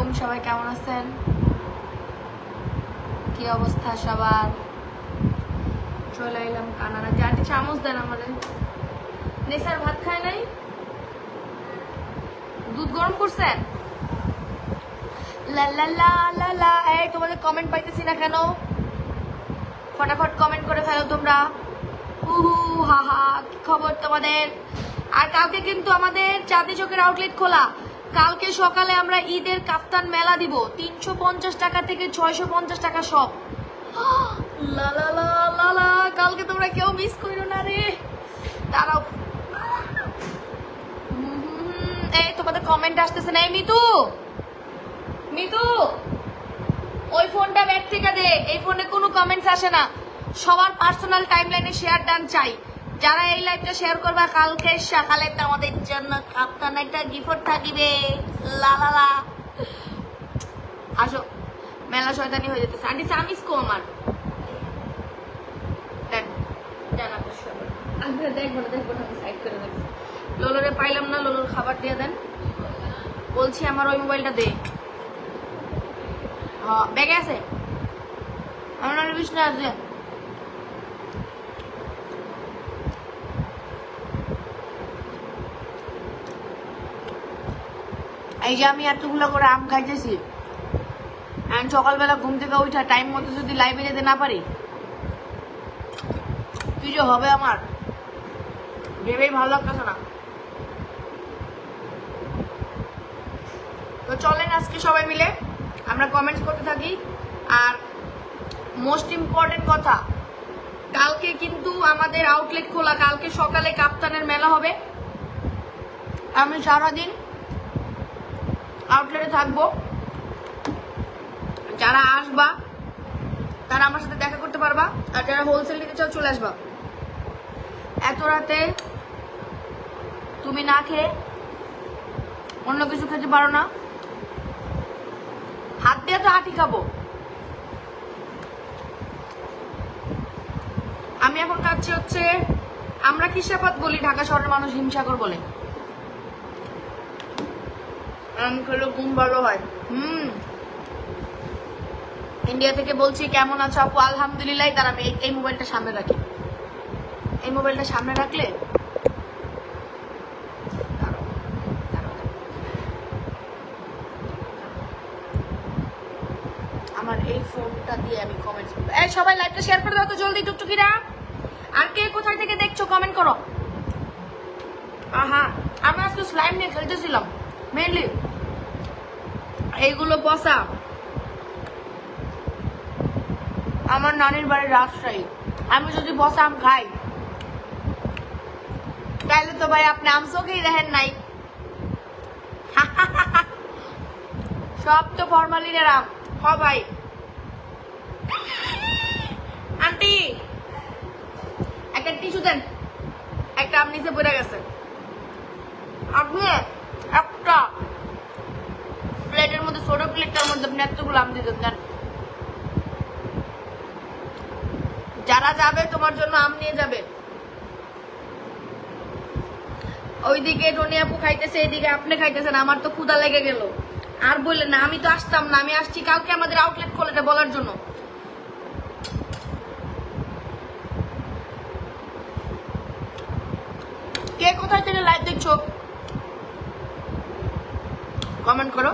আলাইকুম, সবাই কেমন আছেন? কি অবস্থা সবার? চলে এলাম কানাডা। চারটি চামচ দেন আমাদের। নেসার ভাত খায় নাই? দুধ গরম করছেন? লা লা লা লা লা। এই তোমাদের কমেন্ট পাইতেছি না কেন? ফটাফট কমেন্ট করে ফেলো তোমরা। হুহু হা হা, কি খবর তোমাদের? আর কালকে কিন্তু আমাদের চাঁদনি চকের আউটলেট খোলা। কালকে সকালে আমরা ঈদের কাফতান মেলা দিব। 350 টাকা থেকে 650 টাকা সব। লা লা লা লা লা, কালকে তোমরা কেউ মিস করো না রে। দাঁড়াও, এই তোমাদের কমেন্ট আসতেছে না। এই মিতু, মিতু ওই ফোনটা ব্যাগ থেকে দে। এই ফোনে কোনো কমেন্টস আসে না। সবার পার্সোনাল টাইমলাইনে শেয়ার ডান চাই। যারা এই লাইভটা শেয়ার করবা কালকে সকালে তোমাদের জন্য কাপ্তান একটা গিফট থাকিবে। লা লা লা, আসো। মেলা শয়তানি হয়ে যেতেছে। আন্টি সামিস কো আমার দেন জানা বসে আমরা দেখবো না, দেখবো না, সাইড করে রাখছি। লোলোরে পাইলাম না, লোলোর খাবার দিয়ে দেন বলছি। আমার ওই মোবাইলটা দে। হ্যাঁ ব্যাগে আছে, আমার বিষ্ণু আছে। এই যে আমি এতগুলো করে আম খাইতেছি, সকালবেলা ঘুম থেকে উঠা টাইম মতো যদি লাইভে যেতে না পারি কি যে হবে আমার, ভেবেই ভালো লাগতেছে না। তো চলেন আজকে সবাই মিলে আমরা কমেন্টস করতে থাকি। আর মোস্ট ইম্পর্টেন্ট কথা, কালকে কিন্তু আমাদের আউটলেট খোলা। কালকে সকালে কাপ্তানের মেলা হবে। আমি সারাদিন আউটলেটে থাকবো। যারা আসবা তারা আমার সাথে দেখা করতে পারবা, আর যারা হোলসেল নিতে চাও চলে আসবা। এত রাতে তুমি না খেয়ে অন্য কিছু খেতে পারো না, হাত দিয়ে তো হাঁটি খাবো। আমি এখন খাচ্ছি হচ্ছে, আমরা খিসাপাত বলি, ঢাকা শহরের মানুষ হিমসাগর বলে। খেলে ঘুম ভালো হয়। ইন্ডিয়া থেকে বলছি, কেমন আছো আপু? আলহামদুলিল্লাহ। তার আমি এই মোবাইলটা সামনে রাখি। এই মোবাইলটা সামনে রাখলে আমার এই ফোনটা দিয়ে আমি কমেন্টস করবো। এই সবাই লাইভটা শেয়ার করে দাও তো জলদি টুকটুকিরা। আর কে কোথায় থেকে দেখছো কমেন্ট করো। আহা, আমি আজকে স্লাইম নিয়ে খেলতেছিলাম মেনলি। এইগুলো বসা আমার নানির বাড়ি রাজশাহী। আমি যদি বসা আম খাই তাহলে তো ভাই আপনি আম চোখেই দেখেন নাই। সব তো ফরমালিনের আম। হ ভাই। আন্টি একটা টিস্যু দেন, একটা আম নিচে পড়ে গেছে। আপনি একটা প্লেটের মধ্যে, ছোট প্লেটটার মধ্যে আপনি এতগুলো আম দিতে দেন। যারা যাবে তোমার জন্য আম নিয়ে যাবে। ওইদিকে টনি আপু খাইতেছে, এইদিকে আপনি খাইতেছেন। আমার তো ক্ষুধা লেগে গেল। আর বললেন না, আমি তো আসতাম না। আমি আসছি কালকে আমাদের আউটলেট খোলাটা বলার জন্য। কে কোথায় থেকে লাইভ দেখছো কমেন্ট করো।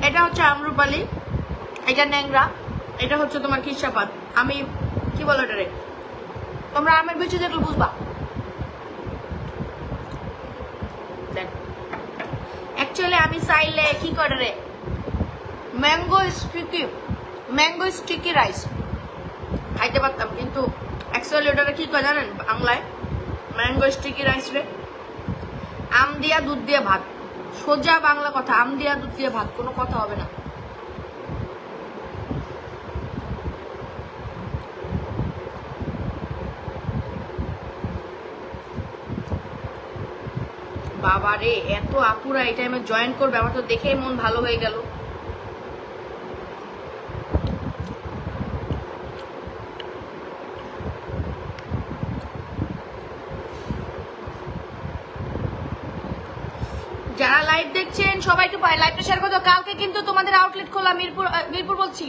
এটা হচ্ছে আমরুপালি, এটা ন্যাংরা, এটা হচ্ছে তোমার খিসাপাত। আমি কি বলো এটা রে, তোমরা আমের বিচি দেখলে বুঝবা। অ্যাকচুয়ালি আমি চাইলে কি করে রে, ম্যাঙ্গো স্টিকি রাইস খাইতে পারতাম, কিন্তু অ্যাকচুয়ালি ওটাকে কি করে জানেন বাংলায়? ম্যাঙ্গো স্টিকি রাইস রে, আম দিয়া দুধ দিয়ে ভাত। সোজা বাংলা কথা, আম দিয়া দুধ দিয়ে ভাত, কোনো কথা হবে না। বাবা রে, এত আপুরা এই টাইমে জয়েন করবে, আমার তো দেখেই মন ভালো হয়ে গেল। যারা লাইভ দেখছেন সবাই একটু লাইভটা শেয়ার করে দাও। কালকে কিন্তু তোমাদের আউটলেট খোলা, মিরপুর বলছি,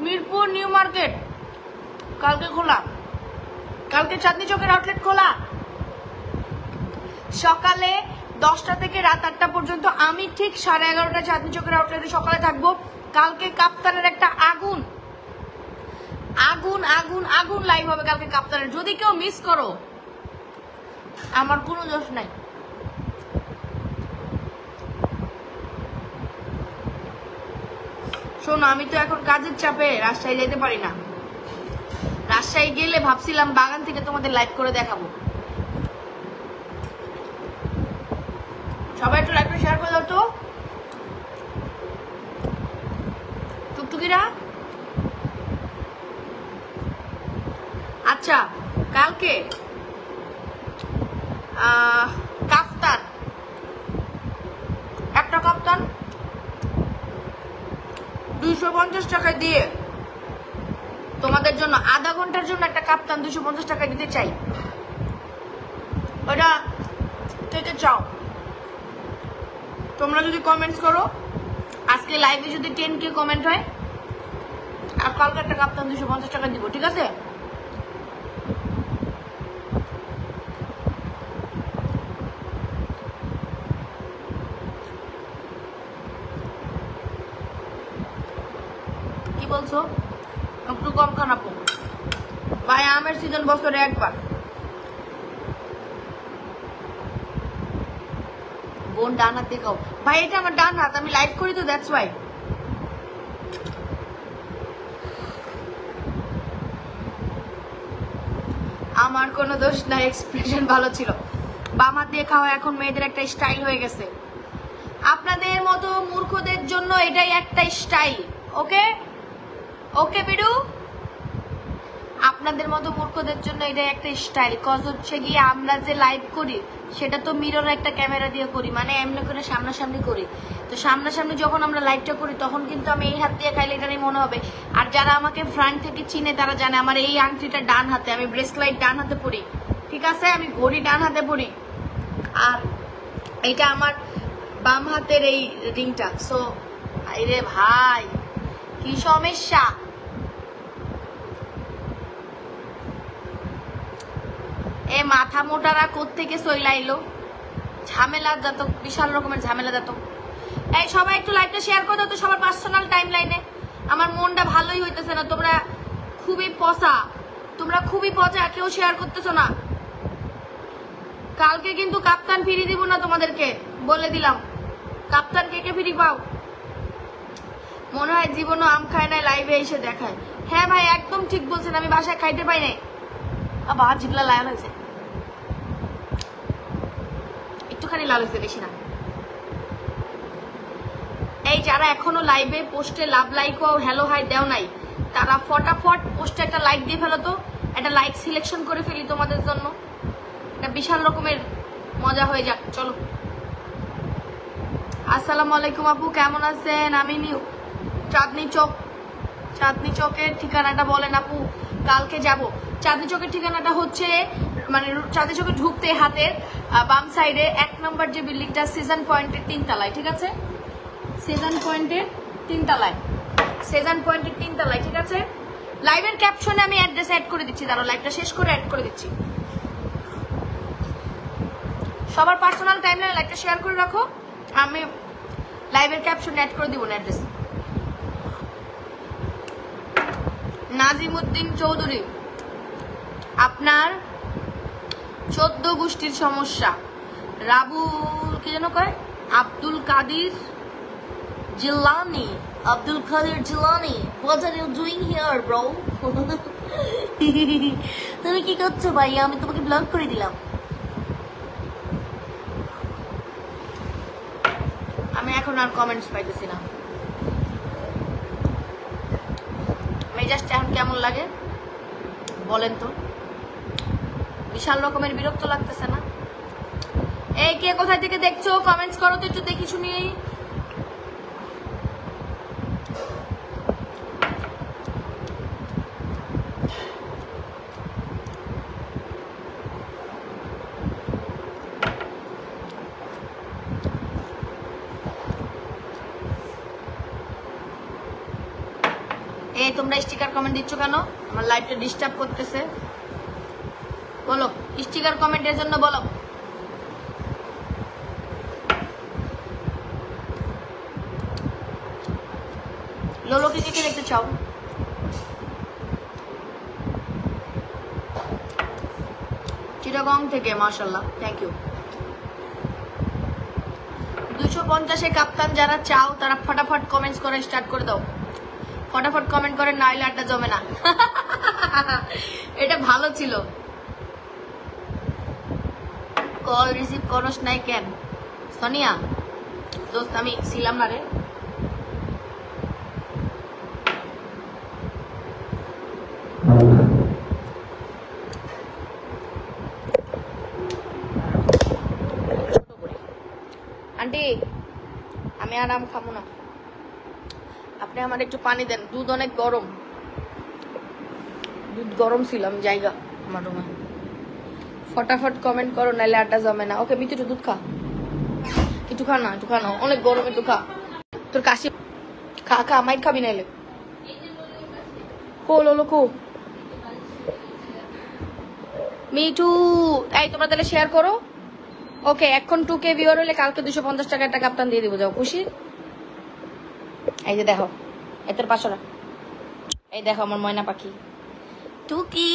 মিরপুর নিউ মার্কেট কালকে খোলা। কালকে চাঁদনী চকের আউটলেট খোলা সকালে 10টা থেকে রাত 8টা পর্যন্ত। আমি ঠিক 11:30 চাঁদনী চকের আউটলেটে সকালে থাকবো। কালকে কাপ্তানের একটা আগুন আগুন আগুন আগুন লাইভ হবে কালকে কাপ্তানের। যদি কেউ মিস করো আমার কোনো দোষ নাই। শোনো, আমি তো এখন কাজের চাপে রাজশাহী যেতে পারি না। রাজশাহী গেলে ভাবছিলাম বাগান থেকে তোমাদের লাইভ করে দেখাবো। সবাই একটু লাইভটা শেয়ার করে দাও তো টুকটুকিরা। আচ্ছা, কালকে কাপ্তান, একটা কাপ্তান 250 টাকা দিয়ে তোমাদের জন্য আধা ঘন্টার জন্য একটা কাপ্তান 250 টাকা দিতে চাই। ওটা থেকে চাও তোমরা যদি কমেন্টস করো, আজকে লাইভে যদি 10K কমেন্ট হয়, আর কালকে একটা কাপ্তান 250 টাকা দিব, ঠিক আছে? কি বলছো? একটু কম খানাপো ভাই, আমের সিজন বছরে একবার। বোন ডান হাত দেখাও ভাই, এটা আমার ডান হাত, আমি লাইভ করি তো, দ্যাটস ওয়াই। আমার কোনো দোষ নাই, এক্সপ্রেশন ভালো ছিল। বাম হাত দিয়ে খাওয়া এখন মেয়েদের একটা স্টাইল হয়ে গেছে। আপনাদের মতো মূর্খদের জন্য এটাই একটা স্টাইল। ওকে ওকে বিডু, আপনাদের মতো মূর্খদের জন্য এটাই একটা স্টাইল। কজ হচ্ছে গিয়ে আমরা যে লাইভ করি সেটা তো মিরর একটা ক্যামেরা দিয়ে করি, মানে এমনি করে সামনাসামনি করি। তো সামনাসামনি যখন আমরা লাইভটা করি তখন কিন্তু আমি এই হাত দিয়ে খাইলে এটারই মনে হবে। আর যারা আমাকে ফ্রন্ট থেকে চিনে তারা জানে আমার এই আংটিটা ডান হাতে, আমি ব্রেসলাইট ডান হাতে পরি, ঠিক আছে? আমি ঘড়ি ডান হাতে পরি, আর এইটা আমার বাম হাতের এই রিংটা। সো আরে ভাই কি সমস্যা? এ মাথা মোটারা কোত্থেকে চইলা এলো? ঝামেলা যত, বিশাল রকমের ঝামেলা যত। এই সবাই একটু লাইভটা শেয়ার করে দাও তো সবার পার্সোনাল টাইম লাইনে। আমার মনটা ভালোই হইতেছে না, তোমরা খুবই পচা, কেউ শেয়ার করতেছো না। কালকে কিন্তু কাপ্তান ফিরি দিব না তোমাদেরকে, বলে দিলাম। কাপ্তান কে কে ফিরি পাও? মনে হয় জীবনও আম খায় না, লাইভে এসে দেখায়। হ্যাঁ ভাই, একদম ঠিক বলছেন, আমি বাসায় খাইতে পাই নাই। আবার জিগলা লাল হয়েছে, একটুখানি লাল হয়েছে, বেশি না। এই যারা এখনো লাইভে পোস্টে লাভ লাইক ও হ্যালো হাই দেও নাই, তারা ফটাফট পোস্টে একটা লাইক দিয়ে ফেলো তো। একটা লাইক সিলেকশন করে ফেলি তোমাদের জন্য, একটা বিশাল রকমের মজা হয়ে যাক। চলো, আসসালামু আলাইকুম আপু, কেমন আছেন? আমি নিউ চাঁদনী চকের ঠিকানাটা বলেন আপু, কালকে যাব। চাঁদনী চকের ঠিকানাটা হচ্ছে, মানে চাঁদনী চকে ঢুকতে হাতের বাম সাইডে 1 নম্বর যে বিল্ডিংটা, সিজন পয়েন্টের 3 তলায়, ঠিক আছে? সিজন পয়েন্টের 3 তলায়, ঠিক আছে? লাইভের ক্যাপশনে আমি অ্যাড্রেস অ্যাড করে দিচ্ছি, দাঁড়াও লাইভটা শেষ করে অ্যাড করে দিচ্ছি। সবার পার্সোনাল টাইমলাইনে লাইভটা শেয়ার করে রাখো, আমি লাইভের ক্যাপশনে অ্যাড করে দিব না অ্যাড্রেস। নাজিমউদ্দিন চৌধুরী, আপনার 14 গোষ্ঠীর সমস্যা। রাবুল কি যেন কয়, আব্দুল কাদের Jilani, what are you doing here bro? তুমি কি করছো ভাই? আমি তোমাকে ব্লক করে দিলাম। আমি এখন আর কমেন্টস পাইতেছি না। মেজাজটা এখন কেমন লাগে বলেন তো? বিশাল রকমের বিরক্ত লাগতেছে না? এই কে কোথায় থেকে দেখছো কমেন্টস করো তো, একটু দেখি শুনি। এই তোমরা স্টিকার কমেন্ট দিচ্ছ কেন? আমার লাইভটা ডিস্টার্ব করতেছে। বলো স্টিকার কমেন্টের জন্য বলো। লোলোকে কে কে দেখতে চাও? চিটাগং থেকে, মাশাআল্লাহ, থ্যাংক ইউ। 250-এ কাপ্তান যারা চাও তারা ফটাফট কমেন্টস করে স্টার্ট করে দাও। ফটাফট কমেন্ট করে, নাইলে আড্ডা জমে না। এটা ভালো ছিল। কল রিসিভ করস নাই কেন? সোনিয়া দোস্ত আমি ছিলাম না রে। আন্টি আমি আরাম খাবো না, আপনি আমার একটু পানি দেন। দুধ অনেক গরম, দুধ গরম ছিল, আমি জায়গা আমার রুমে। ফটাফট কমেন্ট করো নাইলে আড্ডা জমে না। ওকে মিতু একটু দুধ খা, একটু খা না, একটু খা না, অনেক গরম, একটু খা। তোর কাশি, খা খা, মাইট খাবি নাইলে। কো লোলো কো মিঠু, এই তোমরা তাহলে শেয়ার করো। ওকে এখন 2K ভিউয়ার হলে কালকে 250 টাকা একটা কাপ্তান দিয়ে দিব। যাও খুশি? এই যে দেখো এতের পাশরা, এই দেখো আমার ময়না পাখি টুকি,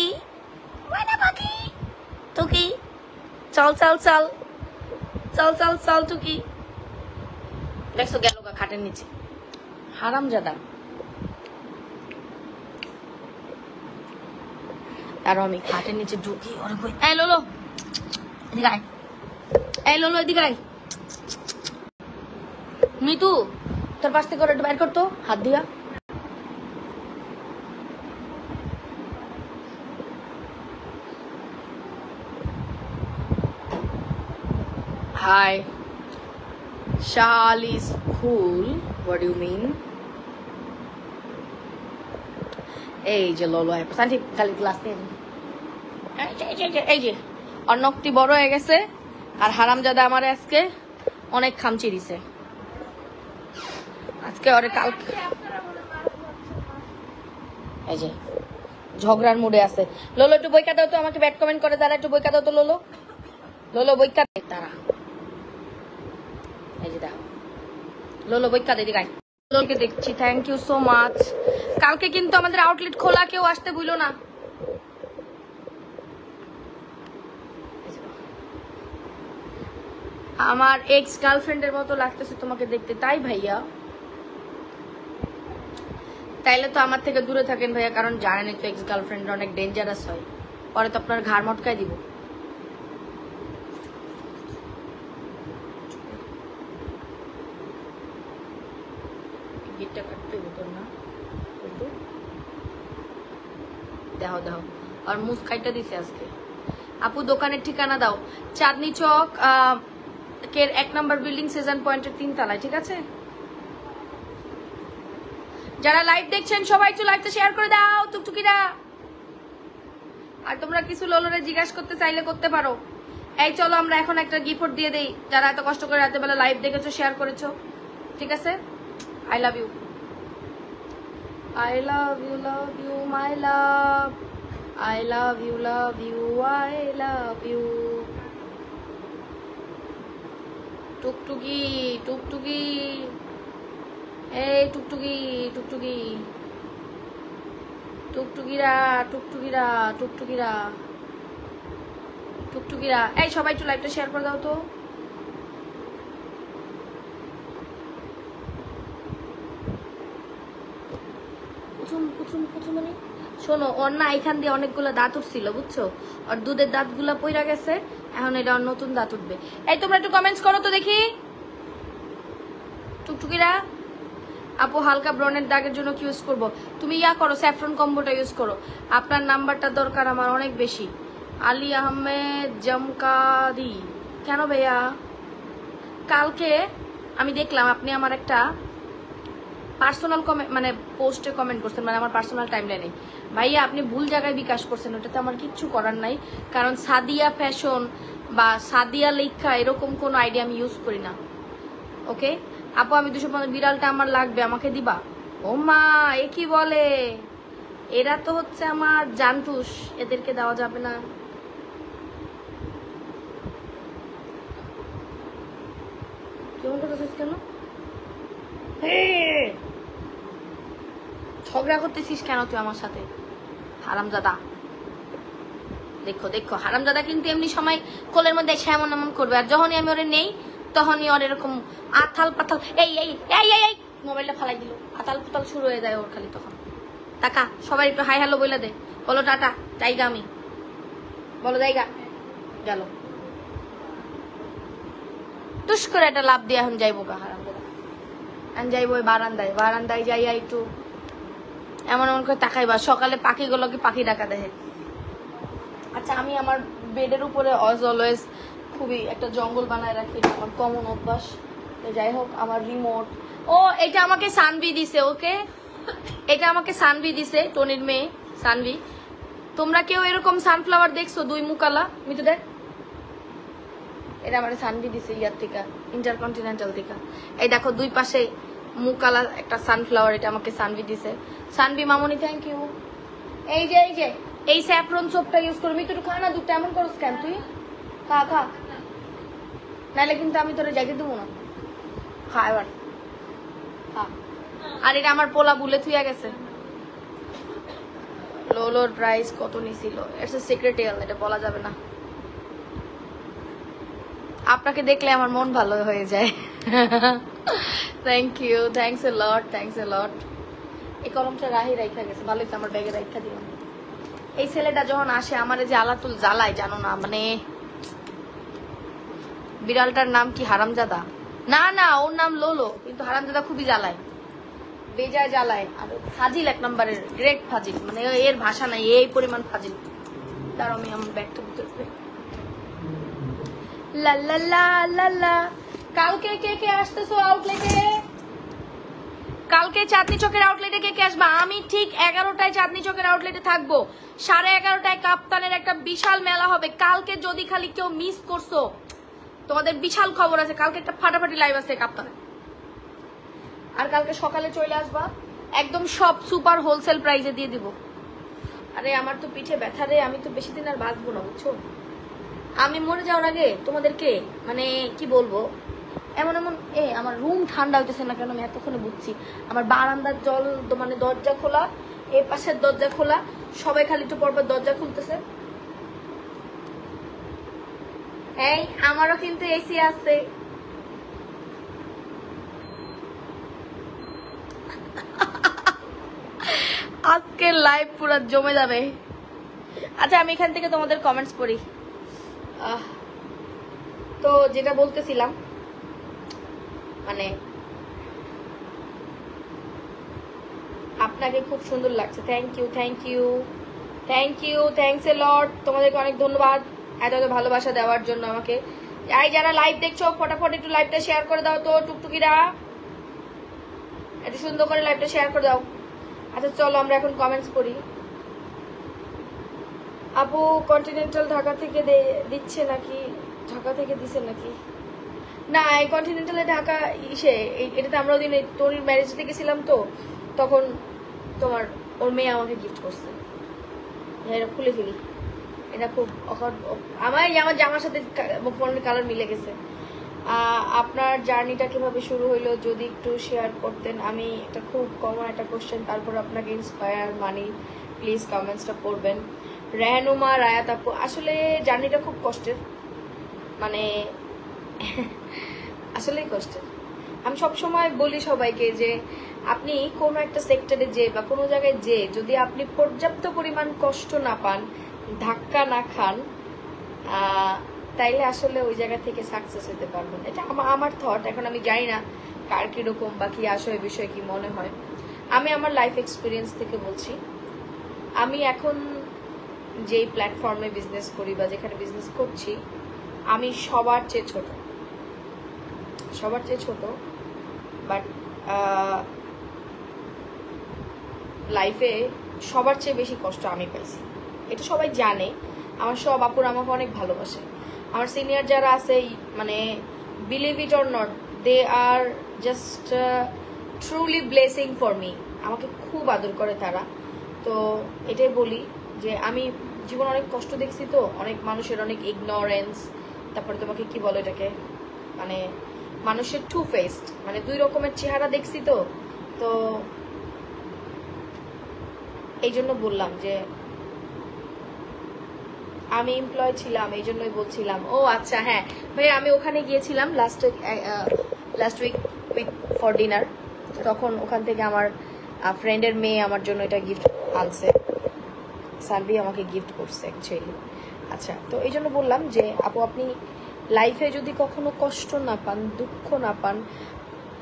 ময়না পাখি টুকি, চল চল চল চল চল চল টুকি। দেখছো গেল গা খাটের নিচে, হারামজাদা। আর আমি খাটের নিচে ঢুকি, ওরে কই, এই লোলো এদিকে আয়, এই লোলো এদিকে আয়। মিতু তোর পাশ থেকে একটু বাইর করতো হাত দিয়া। হাই শালি school, what do you mean? এই যে লোলো ঠিক খালি গ্লাস নিয়ে, এই যে আর নখটি বড় হয়ে গেছে, আর হারামজাদা আমার আজকে অনেক খামচি দিছে। আজকে ওরে কালকে এই যে ঝগড়ার মুডে আছে। লোলো একটু বইকা দাও তো, আমাকে ব্যাড কমেন্ট করে যারা, একটু বইকা দাও তো লোলো। লোলো বইকা দে তারা, এই যে দেখো লোলো বইকা দে দিগাই। লোলোকে দেখছি, থ্যাংক ইউ সো মাচ। কালকে কিন্তু আমাদের আউটলেট খোলা, কেউ আসতে ভুলো না। আমার এক্স গার্লফ্রেন্ডের মতো লাগতেছে তোমাকে দেখতে, তাই ভাইয়া? তাইলে তো আমার থেকে দূরে থাকেন ভাইয়া, কারণ জানেনই তো এক্স গার্লফ্রেন্ড অনেক ডেঞ্জারাস হয়, পরে তো আপনার ঘাড় মটকায় দিব। গিটটা কাটতে হতো না, দেখো দেখো আর মুখ খাইটা দিছে আজকে। আপু দোকানের ঠিকানা দাও, চাঁদনি চক কের 1 নম্বর বিল্ডিং, সেজান পয়েন্টের 3 তলায়, ঠিক আছে? যারা লাইভ দেখছেন সবাই একটু লাইভটা শেয়ার করে দাও টুকটুকিরা। আর তোমরা কিছু লোলোরে জিজ্ঞাসা করতে চাইলে করতে পারো। এই চলো আমরা এখন একটা গিফট দিয়ে দেই, যারা এত কষ্ট করে রাতে বেলা লাইভ দেখেছো, শেয়ার করেছো, ঠিক আছে? I love you, I love you my love, I love you, I love you. টুকটুকি টুকটুকি, এই টুকটুকি টুকটুকি টুকটুকিরা টুকটুকিরা টুকটুকিরা টুকটুকিরা, এই সবাই একটু লাইভটা শেয়ার করে দাও তো। কুচুম কুচুম কুচুমনি শোনো, ওর না এখান দিয়ে অনেকগুলো দাঁত উঠছিল বুঝছো, আর দুধের দাঁতগুলা পইরা গেছে, এখন এটা নতুন দাঁত উঠবে। এই তোমরা একটু কমেন্টস করো তো দেখি টুকটুকিরা। আপু হালকা ব্রনের দাগের জন্য কি ইউজ করবো? তুমি ইয়া করো, স্যাফরন কম্বোটা ইউজ করো। আপনার নাম্বারটা দরকার আমার অনেক বেশি। আলী আহমেদ জমকাদি, কেন ভাইয়া? কালকে আমি দেখলাম আপনি আমার একটা পার্সোনাল কমেন্ট মানে পোস্টে কমেন্ট করছেন, মানে আমার পার্সোনাল টাইমলাইনে। ভাইয়া আপনি ভুল জায়গায় বিকাশ করছেন, ওটাতে আমার কিচ্ছু করার নাই, কারণ সাদিয়া ফ্যাশন বা সাদিয়া লেখা এরকম কোনো আইডিয়া আমি ইউজ করি না। ওকে আপু আমি 250 বিড়ালটা আমার লাগবে, আমাকে দিবা? ও মা, এ কি বলে? এরা তো হচ্ছে আমার জানতুস, এদেরকে দেওয়া যাবে না। কেমন করতেছিস কেন? ঝগড়া করতেছিস কেন তুই আমার সাথে? হারামজাদা, দেখো দেখো, হারামজাদা কিন্তু এমনি সময় কোলের মধ্যে এমন এমন করবে, আর যখনই আমি ওরে নেই তখনই ওর এরকম আথাল পাথাল, এই এই এই এই মোবাইলটা ফালাই দিল, আতাল পাতাল শুরু হয়ে যায় ওর খালি। তখন টাকা সবাই একটু হাই হ্যালো বলে দে, বলো টাটা, জায়গা আমি, বলো জায়গা, গেল টুস করে একটা লাভ দিয়ে এখন যাইবো গা হারামজাদা। এখন যাইবো ওই বারান্দায়, বারান্দায় যাইয়া একটু এমন এমন করে তাকাইবা, সকালে পাখিগুলোকে পাখি ডাকা দেখে। আচ্ছা, আমি আমার বেডের উপরে অলওয়েজ খুবই একটা জঙ্গল বানায় রাখি, আমার কমন অভ্যাস। যাই হোক, আমার রিমোট, ও এটা আমাকে সানভি দিছে, ওকে এটা আমাকে সানভি দিছে, টনির মেয়ে সানভি। তোমরা কেউ এরকম সানফ্লাওয়ার দেখছো 2 মুকালা? মিতু দেখ, এটা আমার সানভি দিছে ইয়ার থেকে, ইন্টারকন্টিনেন্টাল থেকে। এই দেখো 2 পাশে মুকালা একটা সানফ্লাওয়ার, এটা আমাকে সানভি দিছে। সানভি মামনি, থ্যাংক ইউ। এই যে এই যে এই স্যাফরন সোপটা ইউজ করবি। তুই খা না, দুটো এমন করস কেন তুই? খা খা, নাহলে কিন্তু আমি তোরে যাইতে দেবো না। খা এবার, খা। আর এটা আমার পোলা বুলে থুইয়া গেছে। লোলোর প্রাইস কত নিছিল? ইটস এ সিক্রেটিয়াল, এটা বলা যাবে না। আপনাকে দেখলে আমার মন ভালো হয়ে যায়। Thank you, thanks a lot, thanks a lot. এই কলমটা রাহি রাইখা গেছে, ভালো হয়েছে আমার ব্যাগে রাইখা দিলাম। এই ছেলেটা যখন আসে আমার যে আলাতুল জ্বালায়, জানো না, মানে বিড়ালটার নাম কি হারামজাদা? না না, ওর নাম লোলো, কিন্তু হারামজাদা খুবই জ্বালায়, বেজায় জ্বালায়। আর ফাজিল, 1 নম্বরের গ্রেট ফাজিল, মানে এর ভাষা নাই, এই পরিমাণ ফাজিল। তার আমি আমার ব্যাগটা ভিতরে লা লা লা লা লা। কালকে কে কে আসতেছো আউটলেটে? কালকে চাঁদনি চকের আউটলেটে কে কে আসবা? আমি ঠিক 11টায় চাঁদনি চকের আউটলেটে থাকবো। 11:30টায় কাপ্তানের একটা বিশাল মেলা হবে। কালকে যদি খালি কেউ মিস করছো, তোমাদের বিশাল খবর আছে, কালকে একটা ফাটাফাটি লাইভ আছে কাপ্তানে। আর কালকে সকালে চলে আসবা, একদম সব সুপার হোলসেল প্রাইসে দিয়ে দিব। আরে আমার তো পিঠে ব্যথা রে, আমি তো বেশি দিন আর বাঁচবো না, বুঝছো? আমি মরে যাওয়ার আগে তোমাদেরকে মানে কি বলবো, এমন এমন আমার রুম ঠান্ডা হইতেছে না কেন আমি এতক্ষণে বুঝছি। আমার বারান্দার জল মানে দরজা খোলা, এ পাশের দরজা খোলা, সবাই খালি একটু পরপর দরজা খুলতেছে। এই আমারও কিন্তু এসি আছে। আজকে লাইভ পুরো জমে যাবে। আচ্ছা, আমি এখান থেকে তোমাদের কমেন্টস পড়ি। তো যেটা বলতেছিলাম, মানে আপনাকে খুব সুন্দর লাগছে। Thank you, thank you, thank you, thanks a lot. তোমাদেরকে অনেক ধন্যবাদ এত এত ভালোবাসা দেওয়ার জন্য আমাকে। এই যারা লাইভ দেখছো, ফটাফট একটু লাইভটা শেয়ার করে দাও তো, টুকটুকিরা একটু সুন্দর করে লাইভটা শেয়ার করে দাও। আচ্ছা চলো আমরা এখন কমেন্টস করি। আপু কন্টিনেন্টাল ঢাকা থেকে দিচ্ছে নাকি? ঢাকা থেকে দিছে নাকি? না, এই কন্টিনেন্টালে ঢাকা ইসে, এটাতে আমরা ওদিন তোর ম্যারেজে গেছিলাম, তো তখন তোমার ওর মেয়ে আমাকে গিফট করছে। এটা খুলে ফেলি, এটা খুব আমার জামার সাথে ফোনের কালার মিলে গেছে। আপনার জার্নিটা কিভাবে শুরু হইলো যদি একটু শেয়ার করতেন। আমি একটা খুব কমন একটা কোশ্চেন, তারপর আপনাকে ইন্সপায়ার মানি, প্লিজ কমেন্টসটা পড়বেন। রেহানুমা রায়াত আপু, আসলে জার্নিটা খুব কষ্টের, মানে আসলেই কষ্টের। আমি সবসময় বলি সবাইকে যে আপনি কোনো একটা সেক্টরে যে বা কোনো জায়গায় যে যদি আপনি পর্যাপ্ত পরিমাণ কষ্ট না পান, ধাক্কা না খান, তাইলে আসলে ওই জায়গা থেকে সাকসেস হতে পারবেন। এটা আমার থট। এখন আমি জানি না কার কিরকম বা কি আসলে বিষয়ে কি মনে হয়। আমি আমার লাইফ এক্সপিরিয়েন্স থেকে বলছি। আমি এখন যেই প্ল্যাটফর্মে বিজনেস করি বা যেখানে বিজনেস করছি, আমি সবার চেয়ে ছোট, বাট লাইফে সবার চেয়ে বেশি কষ্ট আমি পাইছি, এটা সবাই জানে। আমার সব আপুরা আমাকে অনেক ভালোবাসে। আমার সিনিয়র যারা আছে, মানে believe it or not, they are just truly blessing for me. আমাকে খুব আদর করে তারা। তো এটাই বলি যে আমি জীবনে অনেক কষ্ট দেখছি, তো অনেক মানুষের অনেক ইগনোরেন্স, তারপরে তোমাকে কি বলো এটাকে, মানে মানুষের টু ফেসড, মানে দুই রকমের চেহারা দেখছি। তো তো এই জন্য বললাম যে আমি এমপ্লয় ছিলাম, এই জন্যই বলছিলাম। ও আচ্ছা, হ্যাঁ ভাই, আমি ওখানে গিয়েছিলাম লাস্ট উইক ফর ডিনার। তখন ওখান থেকে আমার ফ্রেন্ডের মেয়ে আমার জন্য এটা গিফট আনছে, সানভি আমাকে গিফট করছে অ্যাকচুয়ালি। আচ্ছা, তো এই জন্য বললাম যে আপু, আপনি লাইফে যদি কখনো কষ্ট না পান, দুঃখ না পান,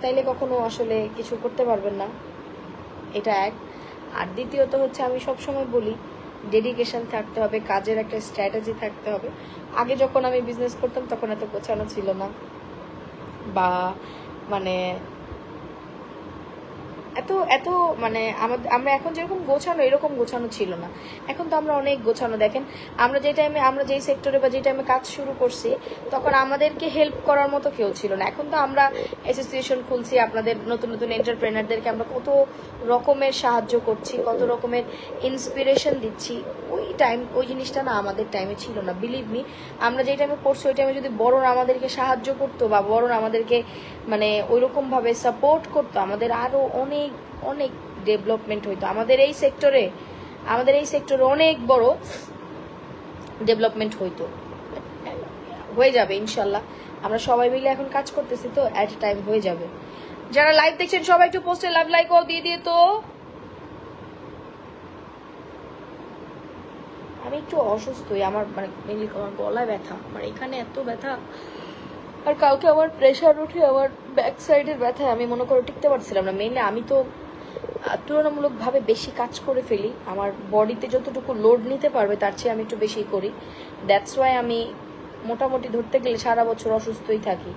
তাইলে কখনো আসলে কিছু করতে পারবেন না, এটা এক। আর দ্বিতীয়ত হচ্ছে, আমি সবসময় বলি ডেডিকেশন থাকতে হবে, কাজের একটা স্ট্র্যাটেজি থাকতে হবে। আগে যখন আমি বিজনেস করতাম তখন এত গোছানো ছিল না, বা মানে এত এত মানে আমরা এখন যেরকম গোছানো, এরকম গোছানো ছিল না। এখন তো আমরা অনেক গোছানো। দেখেন, আমরা যেই সেক্টরে বা যে টাইমে কাজ শুরু করছি, তখন আমাদেরকে হেল্প করার মতো কেউ ছিল না। এখন তো আমরা অ্যাসোসিয়েশন খুলছি, আপনাদের নতুন নতুন এন্টারপ্রেনারদেরকে আমরা কত রকমের সাহায্য করছি, কত রকমের ইন্সপিরেশন দিচ্ছি। ওই জিনিসটা না আমাদের টাইমে ছিল না। বিলিভ মি, আমরা যেই টাইমে করছি ওই টাইমে যদি বড়রা আমাদেরকে সাহায্য করতো বা বড়রা আমাদেরকে মানে ওইরকমভাবে সাপোর্ট করতো, আমাদের আরও অনেক অনেক ডেভেলপমেন্ট হইতো। আমাদের এই সেক্টরে অনেক বড় ডেভেলপমেন্ট হয়ে যাবে ইনশাল্লাহ। আমরা সবাই মিলে এখন কাজ করতেছি, তো এট এ টাইম হয়ে যাবে। যারা লাইভ দেখছেন সবাই একটু পোস্টে লাভ লাইক ও দিয়ে তো। আমি একটু অসুস্থই, আমার মানে মেনলি আমার গলায় ব্যথা, আমার এখানে এত ব্যথা, আর কালকে আমার প্রেশার উঠে আমার ব্যাক সাইডের ব্যথায় আমি মনে করে টিকতে পারছিলাম না। মেনলি আমি তো তুলনামূলকভাবে বেশি কাজ করে ফেলি, আমার বডিতে যতটুকু লোড নিতে পারবে তার চেয়ে আমি একটু বেশি করি। দ্যাটস ওয়াই আমি মোটামুটি ধরতে গেলে সারা বছর অসুস্থই থাকি।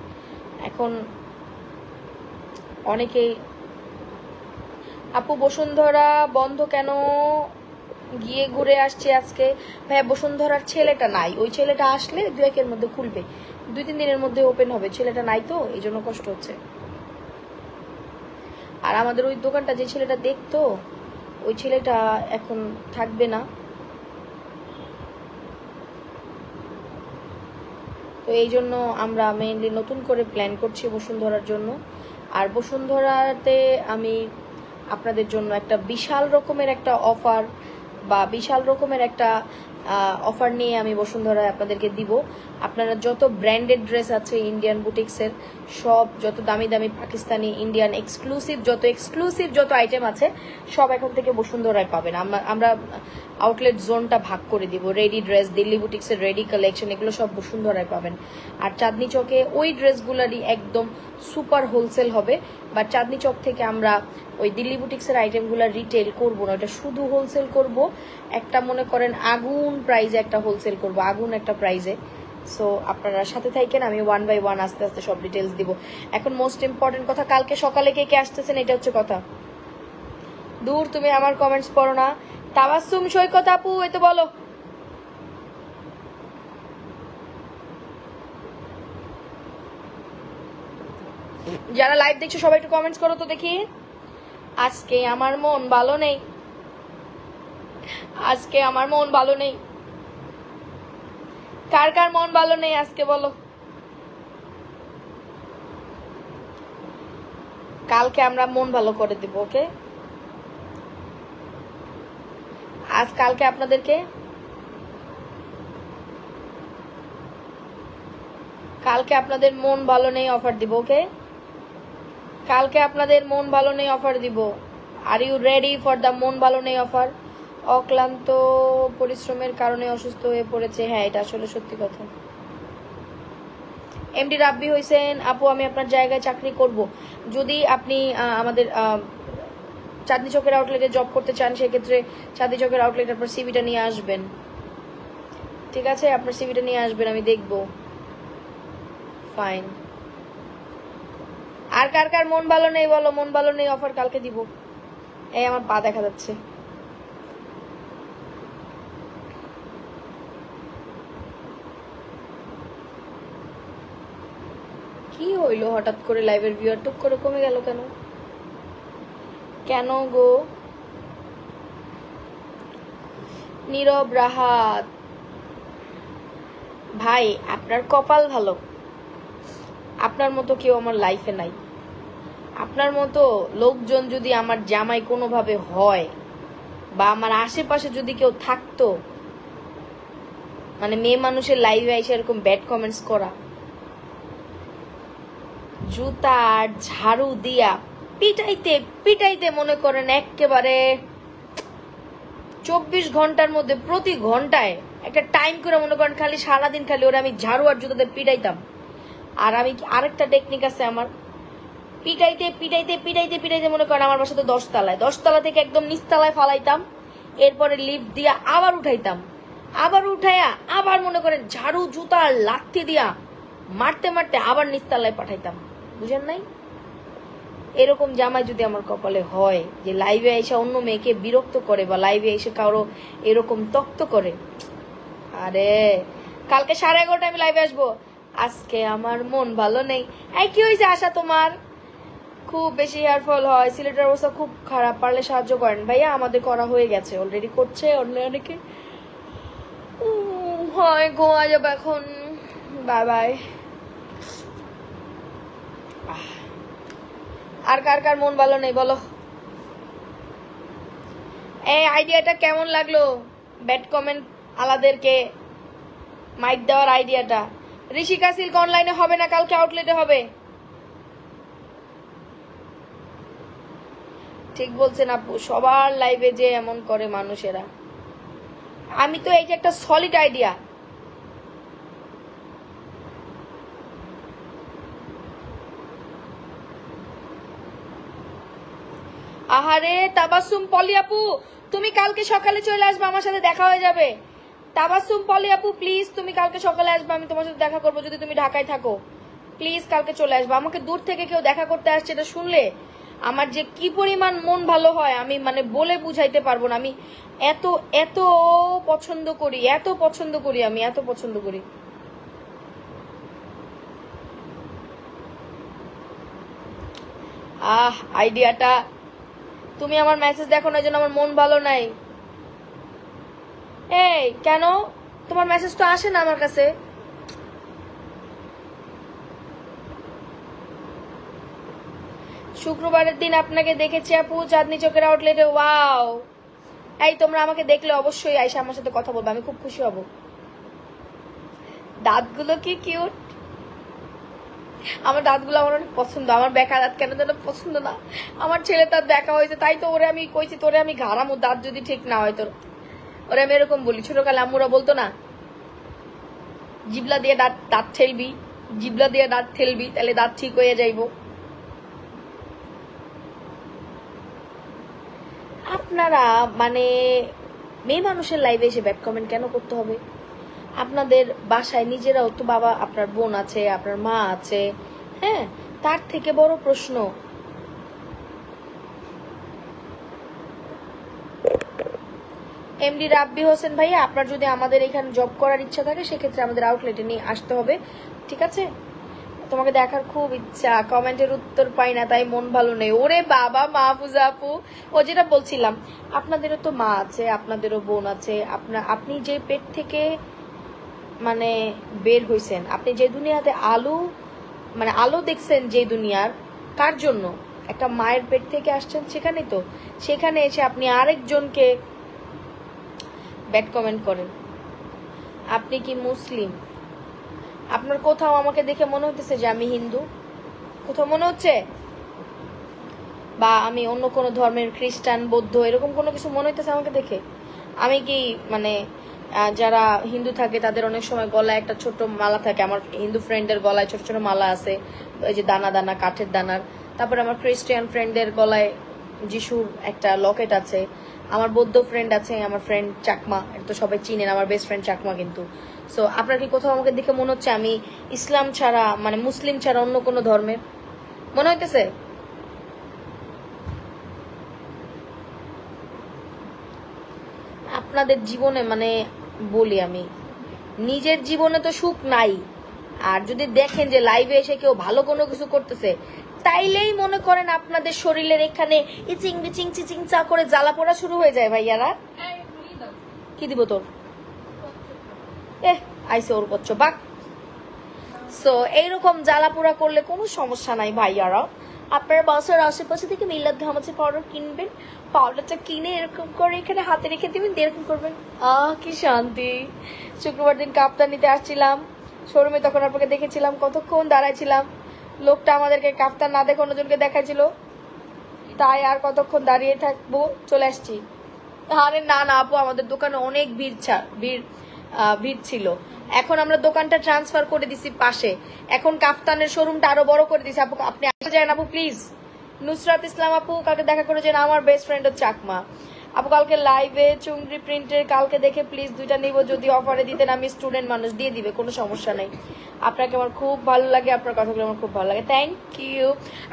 এখন অনেকেই আপু বসুন্ধরা বন্ধ কেন, গিয়ে ঘুরে আসছে আজকে। ভাইয়া, বসুন্ধরার ছেলেটা নাই, ওই ছেলেটা আসলে 2-1 এর মধ্যে খুলবে, 2-3 দিনের মধ্যে ওপেন হবে। ছেলেটা নাই, তো এই জন্য কষ্ট হচ্ছে। আর আমাদের ওই দোকানটা যে ছেলেটা দেখতো, ওই ছেলেটা এখন থাকবে না। তো এই জন্য আমরা মেইনলি নতুন করে প্ল্যান করছি বসুন্ধরার জন্য। আর বসুন্ধরাতে আমি আপনাদের জন্য একটা বিশাল রকমের একটা অফার বা বিশাল রকমের একটা অফার নিয়ে আমি বসুন্ধরায় আপনাদেরকে দিব। আপনারা যত ব্র্যান্ডেড ড্রেস আছে ইন্ডিয়ান বুটিক্সের, সব যত দামি দামি পাকিস্তানি ইন্ডিয়ান এক্সক্লুসিভ যত আইটেম আছে, সব এখন থেকে বসুন্ধরায় পাবেন। আমরা আউটলেট জোনটা ভাগ করে দিব। রেডি ড্রেস, দিল্লি বুটিক্সের রেডি কালেকশন, এগুলো সব বসুন্ধরায় পাবেন। আর চাঁদনি চকে ওই ড্রেসগুলারই একদম সুপার হোলসেল হবে। বা চাঁদনি চক থেকে আমরা ওই দিল্লি বুটিক্সের আইটেমগুলো রিটেল করবো না, ওটা শুধু হোলসেল করব। একটা মনে করেন আগুন প্রাইজে একটা হোলসেল করব, আগুন একটা প্রাইজে। সো আপনারা সাথে থাকেন, আমি 1 by 1 আস্তে আস্তে সব ডিটেলস দিব। এখন মোস্ট ইম্পর্টেন্ট কথা, কালকে সকালে কে কে আসতেছেন এটা হচ্ছে কথা। দূর, তুমি আমার কমেন্টস পড়ো না। তাবাসসুম সৈকত আপু, এ তো বলো। যারা লাইভ দেখছো সবাই একটু কমেন্টস করো তো দেখি। আজকে আমার মন ভালো নেই, আজকে আমার মন ভালো নেই। কার কার মন ভালো নেই আজকে বলো। কালকে আমরা মন ভালো করে দিব, ওকে? কালকে আপনাদেরকে আপনাদের মন ভালো নেই অফার দিব, ওকে? কালকে আপনাদের মন ভালো নেই অফার দিব। Are you ready for the মন ভালো নেই অফার? অক্লান্ত পরিশ্রমের কারণে অসুস্থ হয়ে পড়েছে। হ্যাঁ, এটা আসলে সত্যি কথা। এমডি রাব্বি হইছেন আপু, আমি আপনার জায়গায় চাকরি করব। যদি আপনি আমাদের চাঁদনি চকের আউটলেটে জব করতে চান, সেক্ষেত্রে চাঁদনি চকের আউটলেট আপনার সিভিটা নিয়ে আসবেন, ঠিক আছে? আপনার সিভিটা নিয়ে আসবেন, আমি দেখব। ফাইন। আর কার কার মন ভালো নেই বলো, মন ভালো নেই অফার কালকে দিব। এই আমার পা দেখা যাচ্ছে। কি হইলো হঠাৎ করে লাইভের ভিউয়ার টুক করে কমে গেল কেন? কেন গো? নীরব রাহাত ভাই, আপনার কপাল ভালো, আপনার মতো কেউ আমার লাইফে নাই। আপনার মতো লোকজন যদি আমার জামাই কোনোভাবে হয়, বা আমার আশেপাশে যদি কেউ থাকতো, মানে মেয়ে মানুষের লাইভে এসে এরকম ব্যাড কমেন্টস করা, জুতা আর ঝাড়ু দিয়া পিটাইতে পিটাইতে মনে করেন একেবারে 24 ঘন্টার মধ্যে প্রতি ঘন্টায় একটা টাইম করে মনে করেন খালি সারাদিন খালি ওরা আমি ঝাড়ু আর জুতাতে পিটাইতাম। আর আমি আরেকটা টেকনিক আছে আমার, পিটাইতে পিটাইতে পিটাইতে পিটাইতে মনে করেন আমার বাসা তো 10 তলায়, 10 তলা থেকে একদম নিচতলায় ফালাইতাম, এরপরে লিফট দিয়া আবার উঠাইতাম, আবার উঠাইয়া আবার মনে করেন ঝাড়ু জুতা লাথি দিয়া মারতে মারতে আবার নিচতলায় পাঠাইতাম। বুঝেন নাই? এরকম জামাই যদি আমার কপালে হয়, যে লাইভে এসে অন্য মেয়েকে বিরক্ত করে বা লাইভে এসে কারো এরকম তক্ত করে, আরে কালকে 11:30 আমি লাইভে আসবো, আজকে আমার মন ভালো নেই। এই কি হয়েছে আশা তোমার? খুব বেশি হেয়ার ফল হয়, সিলেটের অবস্থা খুব খারাপ, পারলে সাহায্য করেন ভাইয়া। আমাদের করা হয়ে গেছে, অলরেডি করছে অনেকে। হয় ঘুমা যাবো এখন, বাই বাই। আর কার কার মন ভালো নেই বলো? এই আইডিয়াটা কেমন লাগলো? ব্যাড কমেন্ট আলাদেরকে মাইক দেওয়ার আইডিয়াটা। ঋষিকা সিল্ক অনলাইনে হবে না, কালকে আউটলেটে হবে। ঠিক বলছেন আপু, সবার লাইভে যে এমন করে মানুষেরা। আমি তো এই যে একটা সলিড আইডিয়া, আহারে তাবাসসুম পলি আপু, তুমি কালকে সকালে চলে আসবে, আমার সাথে দেখা হয়ে যাবে। তাবাসসুম পলি আপু প্লিজ, তুমি কালকে সকালে আসবে, আমি তোমার সাথে দেখা করবো যদি তুমি ঢাকায় থাকো। প্লিজ কালকে চলে আসবে। আমাকে দূর থেকে কেউ দেখা করতে আসছে, এটা শুনলে আমার যে কি পরিমাণ মন ভালো হয় আমি মানে বলে বুঝাইতে পারবো না। আমি এত এত পছন্দ করি, এত পছন্দ করি, আমি এত পছন্দ করি। আইডিয়াটা, তুমি আমার মেসেজ দেখো না, এই জন্য আমার মন ভালো নাই। এই কেন তোমার মেসেজ তো আসে না আমার কাছে? শুক্রবারের দিন আপনাকে দেখেছি আপু চাঁদনি চকের আউটলেটে। ওয়াও, এই তোমরা আমাকে দেখলে অবশ্যই আইসা আমার সাথে কথা বলবে, আমি খুব খুশি হব। দাঁতগুলো কি কিউট, আমার দাঁতগুলো আমার অনেক পছন্দ। আমার বেকা দাঁত কেন যেন পছন্দ না, আমার ছেলে দাঁত দেখা হয়েছে, তাই তো ওরে আমি কইছি তোরে আমি ঘাড়ামো দাঁত যদি ঠিক না হয় তোর। ওরে আমি এরকম বলি, ছোটকালে আম্মুরা বলতো না, জিবলা দিয়ে দাঁত ঠেলবি, জিবলা দিয়ে দাঁত ঠেলবি, তাহলে দাঁত ঠিক হয়ে যাইব। আপনারা মানে মেয়ে মানুষের লাইভে এসে ব্যাড কমেন্ট কেন করতে হবে? আপনাদের বাসায় নিজেরাও তো বাবা, আপনার বোন আছে, আপনার মা আছে, হ্যাঁ, তার থেকে বড় প্রশ্ন এমডি রাব্বি হোসেন ভাইয়া, আপনার যদি আমাদের এখানে জব করার ইচ্ছা থাকে সেক্ষেত্রে আমাদের আউটলেটে নিয়ে আসতে হবে, ঠিক আছে? তোমাকে দেখার খুব ইচ্ছা, কমেন্টের উত্তর পাই না তাই মন ভালো নেই। ওরে বাবা মাহফুজা আপু, ও যেটা বলছিলাম, আপনাদেরও তো মা আছে, আপনাদেরও বোন আছে। আপনি যে পেট থেকে মানে বের হইছেন, আপনি যে দুনিয়াতে আলো দেখছেন, যে দুনিয়ার, কার জন্য? একটা মায়ের পেট থেকে আসছেন, সেখানে তো, সেখানে এসে আপনি আরেকজনকে ব্যাড কমেন্ট করেন। আপনি কি মুসলিম? আপনার কোথাও আমাকে দেখে মনে হচ্ছে যে আমি হিন্দু? কোথাও মনে হচ্ছে? বা আমি অন্য কোনো ধর্মের, খ্রিস্টান, বৌদ্ধ, এরকম কোনো কিছু মনে হইতেছে আমাকে দেখে? আমি কি মানে যারা হিন্দু থাকে তাদের অনেক সময় গলায় একটা ছোট মালা থাকে, আমার হিন্দু ফ্রেন্ডের গলায় ছোট ছোট মালা আছে, ওই যে দানা দানা কাঠের দানার। তারপরে আমার খ্রিস্টান ফ্রেন্ডের গলায় যিশুর একটা লকেট আছে। আমার বৌদ্ধ ফ্রেন্ড আছে, আমার ফ্রেন্ড চাকমা, এটা তো সবাই চিনেন, আমার বেস্ট ফ্রেন্ড চাকমা কিন্তু। সো আপনার কি কোথাও আমাকে দেখে মনে হচ্ছে আমি ইসলাম ছাড়া, মানে মুসলিম ছাড়া অন্য কোনো ধর্মের মনে হইতেছে? আপনাদের জীবনে মানে বলি, আমি নিজের জীবনে তো সুখ নাই, আর যদি দেখেন যে লাইভে এসে কেউ ভালো কোনো কিছু করতেছে তাইলেই মনে করেন আপনাদের শরীরের এখানে ইচিং বিচিং চিচিং চা করে জ্বালা পোড়া শুরু হয়ে যায় ভাইয়ারা। কি দিব তোর? আইসে ওর করছো বাক। সো এইরকম জ্বালা পোড়া করলে কোনো সমস্যা নাই ভাইয়ারা। আপনার বাসার আশেপাশে থেকে মিলাদ ঘামাচি পাউডার কিনবেন, পাউডারটা কিনে এরকম করে এখানে হাতে রেখে দিবেন, এরকম করবেন। কি শান্তি। শুক্রবার দিন কাপ্তান নিতে আসছিলাম শোরুমে, তখন আপনাকে দেখেছিলাম, কতক্ষণ দাঁড়াইছিলাম। লোকটা আমাদেরকে কাপ্তান না দেখে অন্যজনকে দেখাচ্ছিল, তাই আর কতক্ষণ দাঁড়িয়ে থাকবো, চলে আসছি। আরে না না আপু, আমাদের দোকানে অনেক ভিড় ছিল। এখন আমরা দোকানটা ট্রান্সফার করে দিছি পাশে, এখন কাফতানের শোরুমটা আরো বড় করে দিছি। আপু আপনি আসতে যান আপু প্লিজ। নুসরাত ইসলাম আপু কালকে দেখা করে যেন, আমার বেস্ট ফ্রেন্ড হচ্ছে চাকমা আপু। কালকে লাইভে চুংরি প্রিন্টের কালকে দেখে প্লিজ 2টা নিব, যদি অফারে দিতেন। আমি স্টুডেন্ট মানুষ, দিয়ে দিবে, কোনো সমস্যা নেই। আপনাকে আমার খুব ভালো লাগে, আপনার কথাগুলো আমার খুব ভালো লাগে, থ্যাংক ইউ।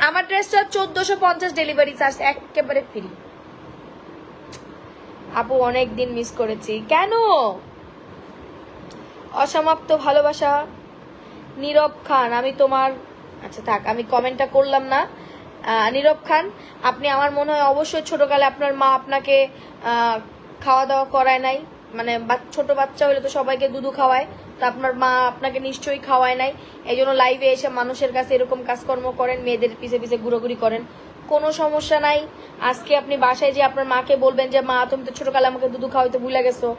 আমার ড্রেসটা 1450 ডেলিভারি চার্জ একেবারে ফ্রি। আপু অনেক দিন মিস করেছি। কেন? অসমাপ্ত ভালোবাসা নীরব খান, আমি তোমার, আচ্ছা থাক আমি কমেন্টটা করলাম না। নীরব খান, আপনি আমার মনে হয় অবশ্যই ছোটকালে আপনার মা আপনাকে খাওয়া দাওয়া করায় নাই, মানে ছোট বাচ্চা হলে তো সবাইকে দুধু খাওয়ায়, তো আপনার মা আপনাকে নিশ্চয়ই খাওয়ায় নাই, এই জন্য লাইভে এসে মানুষের কাছে এরকম কাজকর্ম করেন, মেয়েদের পিছে পিছে ঘুরোঘুরি করেন। কোনো সমস্যা নাই। আজকে আপনি বাসায় যে আপনার মাকে বলবেন যে মা তুমি তো ছোটকালে আমাকে দুধু খাওয়াইতে ভুলে গেছো,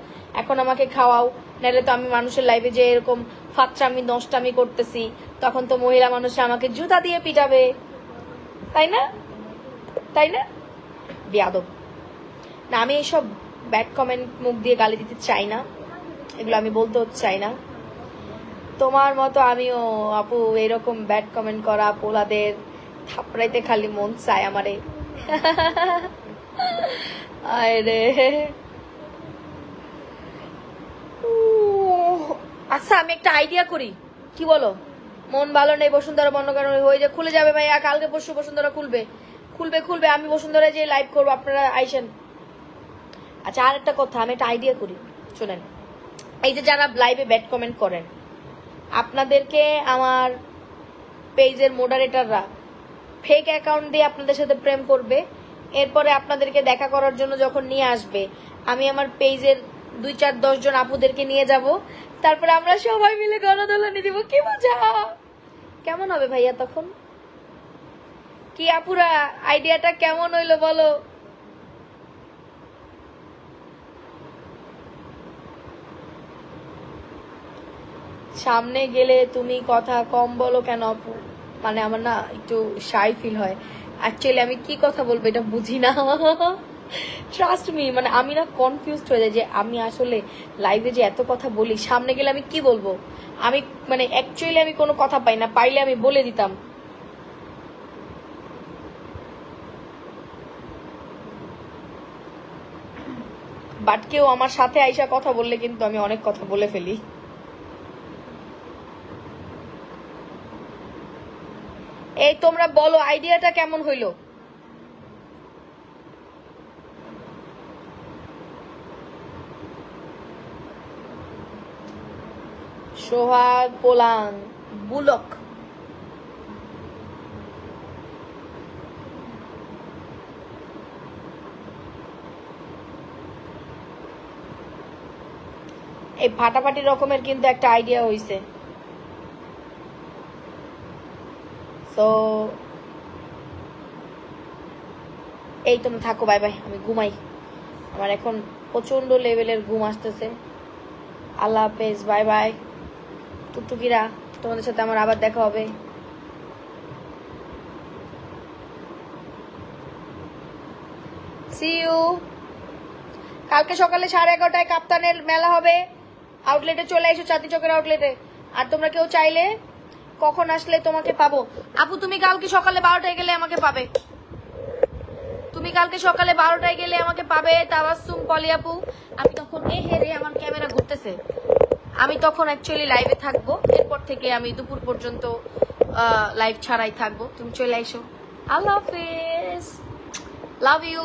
এখন আমাকে খাওয়াও, নাহলে তো আমি মানুষের লাইভে যে এরকম ফাচ্চামি নষ্টামি করতেছি, তখন তো মহিলা মানুষরা আমাকে জুতা দিয়ে পিটাবে, তাই না? তাই না? বেয়াদব না। আমি এইসব ব্যাড কমেন্ট মুখ দিয়ে গালি দিতে চাই না, এগুলো আমি বলতেও চাই না। তোমার মতো আমিও আপু এরকম ব্যাড কমেন্ট করা পোলাদের থাপড়াইতে খালি মন চায় আমারে। আরে আচ্ছা আমি একটা আইডিয়া করি, কি বলো? মন ভালো নেই, বসুন্ধরা বন্ধ কারণ হয়ে যায়, খুলে যাবে ভাইয়া, কালকে পরশু বসুন্ধরা খুলবে। আমি বসুন্ধরায় যে লাইভ করবো, আপনারা আইসেন। আচ্ছা আর একটা কথা, আমি একটা আইডিয়া করি, শোনেন। এই যে যারা লাইভে ব্যাড কমেন্ট করেন, আপনাদেরকে আমার পেজের মডারেটররা ফেক অ্যাকাউন্ট দিয়ে আপনাদের সাথে প্রেম করবে, এরপরে আপনাদেরকে দেখা করার জন্য যখন নিয়ে আসবে, আমি আমার পেজের 2, 4, 10 জন আপুদেরকে নিয়ে যাব, তারপরে আমরা সবাই মিলে গণদোলনে দিব। কি মজা! কেমন হবে ভাইয়া তখন? কি আপুরা আইডিয়াটা কেমন হইলো বলো? সামনে গেলে তুমি কথা কম বলো কেন আপু? মানে আমার না একটু শাই ফিল হয়। অ্যাকচুয়ালি আমি কি কথা বলবো এটা বুঝি না। ট্রাস্ট মি, মানে আমি না কনফিউজড হয়ে যাই যে আমি আসলে লাইভে যে এত কথা বলি, সামনে গেলে আমি কি বলবো। আমি মানে অ্যাকচুয়ালি আমি কোনো কথা পাই না, পাইলে আমি বলে দিতাম। বাট কেউ আমার সাথে আইসা কথা বললে কিন্তু আমি অনেক কথা বলে ফেলি। এই তোমরা বলো আইডিয়াটা কেমন হইলো? সোহাগ পোলাং বুলক, এই ফাটাফাটি রকমের কিন্তু একটা আইডিয়া হইছে। তো এই তোমরা থাকো, বাই বাই, আমি ঘুমাই, আমার এখন প্রচন্ড লেভেলের ঘুম আসতেছে। আল্লাহ হাফেজ, বাই বাই টুকটুকিরা, তোমাদের সাথে আমার আবার দেখা হবে। See you. কালকে সকালে 11:30টায় কাপ্তানের মেলা হবে, আউটলেটে চলে এসো, চাঁদনি চকের আউটলেটে। আর তোমরা কেউ চাইলে কখন আসলে তোমাকে পাবো? আপু তুমি কালকে সকালে 12টায় গেলে আমাকে পাবে, তুমি কালকে সকালে 12টায় গেলে আমাকে পাবে। তাবাসসুম পলি আপু, আমি তখন রে আমার ক্যামেরা ঘুরতেছে, আমি তখন অ্যাকচুয়ালি লাইভে থাকবো। এরপর থেকে আমি দুপুর পর্যন্ত লাইভ ছাড়াই থাকবো, তুমি চলে এসো। আল্লাহ হাফেজ, লাভ ইউ।